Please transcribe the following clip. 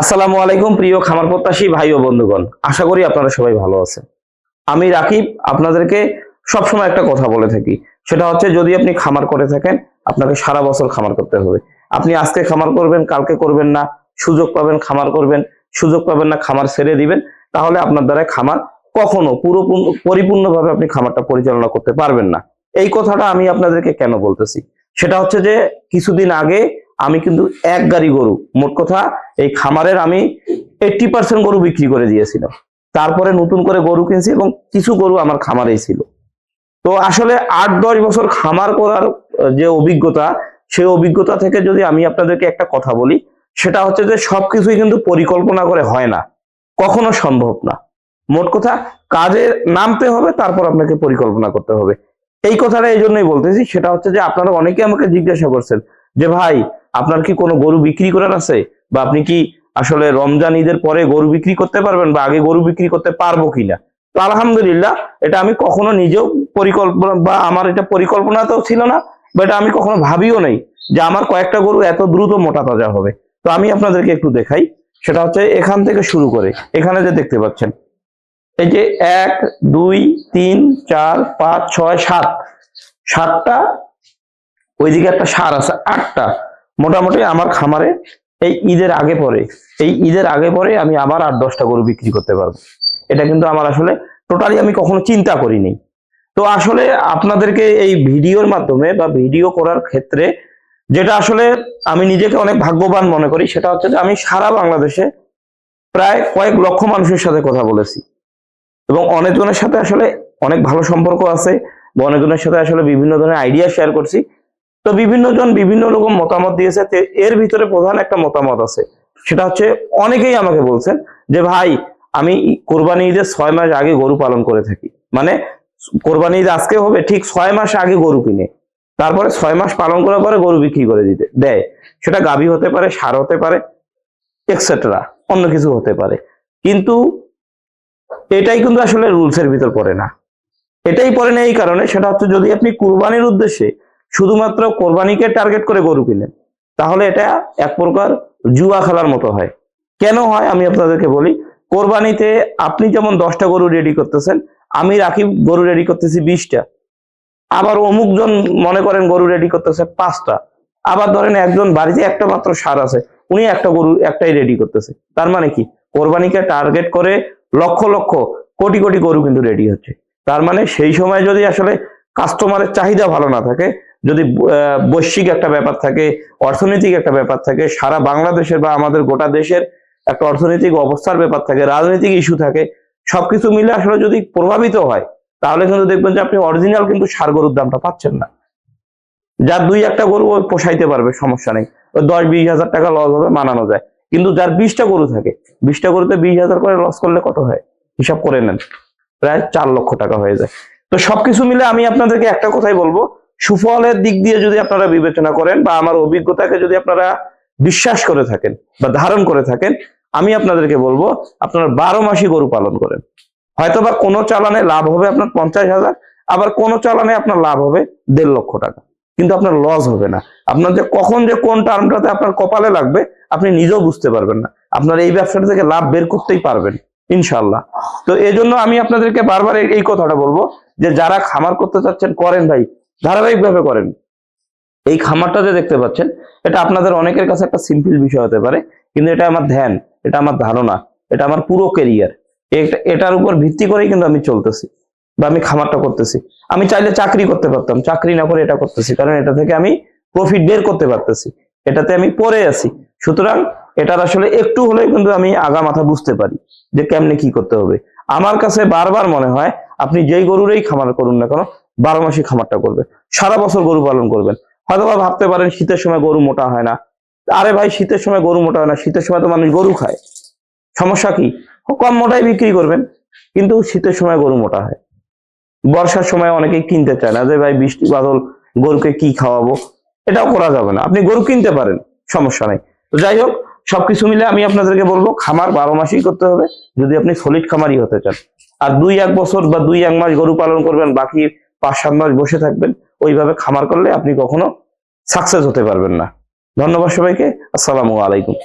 আসসালামু আলাইকুম প্রিয় খামার প্রত্যাশী ভাই ও বন্ধুগণ, আশা করি আপনারা সবাই ভালো আছেন। আমি রাকিব আপনাদেরকে সবসময় একটা কথা বলে থাকি, সেটা হচ্ছে যদি আপনি খামার করে থাকেন আপনাকে সারা বছর খামার করতে হবে। আপনি আজকে খামার করবেন, কালকে করবেন না, সুযোগ পাবেন খামার করবেন, সুযোগ পাবেন না খামার ছেড়ে দিবেন, তাহলে আপনার দ্বারা খামার কখনো পরিপূর্ণভাবে আপনি খামারটা পরিচালনা করতে পারবেন না। এই কথাটা আমি আপনাদেরকে কেন বলতেছি, সেটা হচ্ছে যে কিছুদিন আগে আমি কিন্তু এক গাড়ি গরু, মোট কথা এই খামারের আমি 80% গরু বিক্রি করে দিয়েছিলাম। তারপরে নতুন করে গরু কিনছি এবং কিছু গরু আমার খামারেই ছিল। তো আসলে 8-10 বছর খামার করার যে অভিজ্ঞতা, সেই অভিজ্ঞতা থেকে যদি আমি আপনাদেরকে একটা কথা বলি, সেটা হচ্ছে যে সবকিছুই কিন্তু পরিকল্পনা করে হয় না, কখনো সম্ভব না। মোট কথা কাজে নামতে হবে, তারপর আপনাকে পরিকল্পনা করতে হবে। এই কথাটা এই জন্যই বলতেছি, সেটা হচ্ছে যে আপনারা অনেকে আমাকে জিজ্ঞাসা করছেন যে ভাই আপনার কি কোনো গরু বিক্রি করার আছে, বা আপনি কি আসলে রমজান ঈদের পরে গরু বিক্রি করতে পারবেন, বা আগে গরু বিক্রি করতে পারবো কিনা। তো আলহামদুলিল্লাহ, এটা আমি কখনো নিজেও পরিকল্পনা, বা আমার এটা পরিকল্পনাতেও ছিল না, বা এটা আমি কখনো ভাবিও নেই যে আমার কয়েকটা গরু এত দ্রুত মোটা তাজা হবে। তো আমি আপনাদেরকে একটু দেখাই, সেটা হচ্ছে এখান থেকে শুরু করে এখানে যে দেখতে পাচ্ছেন, এই যে 1 2 3 4 5 6 7, 7টা, ওইদিকে একটা সার আছে 8টা। মোটামুটি আমার খামারে এই ঈদের আগে পরে আমি আবার 8-10টা গরু বিক্রি করতে পারবো। এটা কিন্তু আমার আসলে টোটালি আমি কখনো চিন্তা করিনি। তো আসলে আপনাদেরকে এই ভিডিওর মাধ্যমে বা ভিডিও করার ক্ষেত্রে যেটা আসলে আমি নিজেকে অনেক ভাগ্যবান মনে করি, সেটা হচ্ছে যে আমি সারা বাংলাদেশে প্রায় কয়েক লক্ষ মানুষের সাথে কথা বলেছি, এবং অনেকজনের সাথে আসলে অনেক ভালো সম্পর্ক আছে, বা অনেকজনের সাথে আসলে বিভিন্ন ধরনের আইডিয়া শেয়ার করছি। তো বিভিন্ন জন বিভিন্ন রকম মতামত দিয়েছে। এর ভিতরে প্রধান একটা মতামত আছে, সেটা হচ্ছে অনেকেই আমাকে বলছেন যে ভাই আমি কোরবানি ঈদের 6 মাস আগে গরু পালন করে থাকি, মানে কোরবানি ঈদ আজকে হবে ঠিক 6 মাস আগে গরু কিনে, তারপরে 6 মাস পালন করার পরে গরু বিক্রি করে দিতে দেয়। সেটা গাভী হতে পারে, ষাঁড় হতে পারে, এক্সেট্রা, অন্য কিছু হতে পারে। কিন্তু এটাই কিন্তু আসলে রুলসের ভিতর পড়ে না। এটাই পড়ে না এই কারণে, সেটা হচ্ছে যদি আপনি কুরবানির উদ্দেশ্যে শুধুমাত্র কোরবানিকে টার্গেট করে গরু কিনেন, তাহলে এটা এক প্রকার জুয়া খেলার মতো হয়। কেন হয় আমি আপনাদেরকে বলি। কোরবানিতে আপনি যেমন 10টা গরু রেডি করতেছেন, আমি রাকিব গরু রেডি করতেছি 20টা, আবার অমুক জন মনে করেন গরু রেডি করতেছে 5টা, আবার ধরেন একজন বাড়িতে একটা মাত্র ষাঁড় আছে, উনি একটা গরু একটাই রেডি করতেছে। তার মানে কি, কোরবানিকে টার্গেট করে লক্ষ লক্ষ কোটি কোটি গরু কিন্তু রেডি হচ্ছে। তার মানে সেই সময় যদি আসলে কাস্টমারের চাহিদা ভালো না থাকে, যদি বৈশ্বিক একটা ব্যাপার থাকে, অর্থনৈতিক একটা ব্যাপার থাকে, সারা বাংলাদেশের বা আমাদের গোটা দেশের একটা অর্থনৈতিক অবস্থার ব্যাপার থাকে, রাজনৈতিক ইস্যু থাকে, সবকিছু মিলে আসলে যদি প্রভাবিত হয়, তাহলে কিন্তু দেখবেন যে আপনি অরিজিনাল কিন্তু ষাঁড় গরুর দামটা পাচ্ছেন না। যার 2-1টা গরু ওই পোষাইতে পারবে, সমস্যা নেই, ওই 10-20 হাজার টাকা লস হবে, মানানো যায়। কিন্তু যার 20টা গরু থাকে, 20টা গরুতে 20,000 করে লস করলে কত হয় হিসাব করে নেন, প্রায় 4 লক্ষ টাকা হয়ে যায়। তো সবকিছু মিলে আমি আপনাদেরকে একটা কথাই বলবো, সুফলের দিক দিয়ে যদি আপনারা বিবেচনা করেন, বা আমার অভিজ্ঞতাকে যদি আপনারা বিশ্বাস করে থাকেন বা ধারণ করে থাকেন, আমি আপনাদেরকে বলবো আপনারা 12 মাসই গরু পালন করেন। হয়তোবা কোনো চালানে লাভ হবে আপনার 50,000, আবার কোনো চালানে আপনার লাভ হবে 1.5 লক্ষ টাকা, কিন্তু আপনার লস হবে না। আপনার যে কখন যে কোন টার্মটাতে আপনার কপালে লাগবে আপনি নিজেও বুঝতে পারবেন না। আপনার এই ব্যবসাটা থেকে লাভ বের করতেই পারবেন ইনশাল্লাহ। তো এই জন্য আমি আপনাদেরকে বারবার এই কথাটা বলবো যে যারা খামার করতে চাচ্ছেন করেন ভাই, ধারাবাহিকভাবে করেন। এই খামারটা যে দেখতে পাচ্ছেন, এটা আপনাদের অনেকের কাছে একটা সিম্পল বিষয় হতে পারে, কিন্তু এটা আমার ধ্যান, এটা আমার ধারণা, এটা আমার পুরো ক্যারিয়ার। এটার উপর ভিত্তি করেই কিন্তু আমি চলতেছি, বা আমি খামারটা করতেছি। আমি চাইলে চাকরি করতে পারতাম, চাকরি না করে এটা করতেছি, কারণ এটা থেকে আমি প্রফিট বের করতে পারতেছি, এটাতে আমি পড়ে আছি। সুতরাং এটার আসলে একটু হলেও কিন্তু আমি আগা মাথা বুঝতে পারি যে কেমনে কি করতে হবে। আমার কাছে বারবার মনে হয় আপনি যেই গরুরই খামার করুন না কেন, 12 মাসই খামারটা করবেন, সারা বছর গরু পালন করবেন। হয়তো বা ভাবতে পারেন শীতের সময় গরু মোটা হয় না, আরে ভাই শীতের সময় গরু মোটা হয় না, শীতের সময় তো মানুষ গরু খায়, সমস্যা কি, কম মোটাই বিক্রি করবেন। কিন্তু শীতের সময় গরু মোটা হয়, বর্ষার সময় অনেকেই কিনতে চায় না, যে ভাই বৃষ্টি বাদল গরুকে কি খাওয়াবো, এটাও করা যাবে না। আপনি গরু কিনতে পারেন, সমস্যা নাই। তো যাই হোক, সবকিছু মিলে আমি আপনাদেরকে বলবো খামার 12 মাসই করতে হবে যদি আপনি সলিড খামারই হতে চান। আর 2-1 বছর বা 2-1 মাস গরু পালন করবেন, বাকি 5-7 মাস বসে থাকবেন, ওইভাবে খামার করলে আপনি কখনো সাকসেস হতে পারবেন না। ধন্যবাদ সবাইকে, আসসালামু আলাইকুম।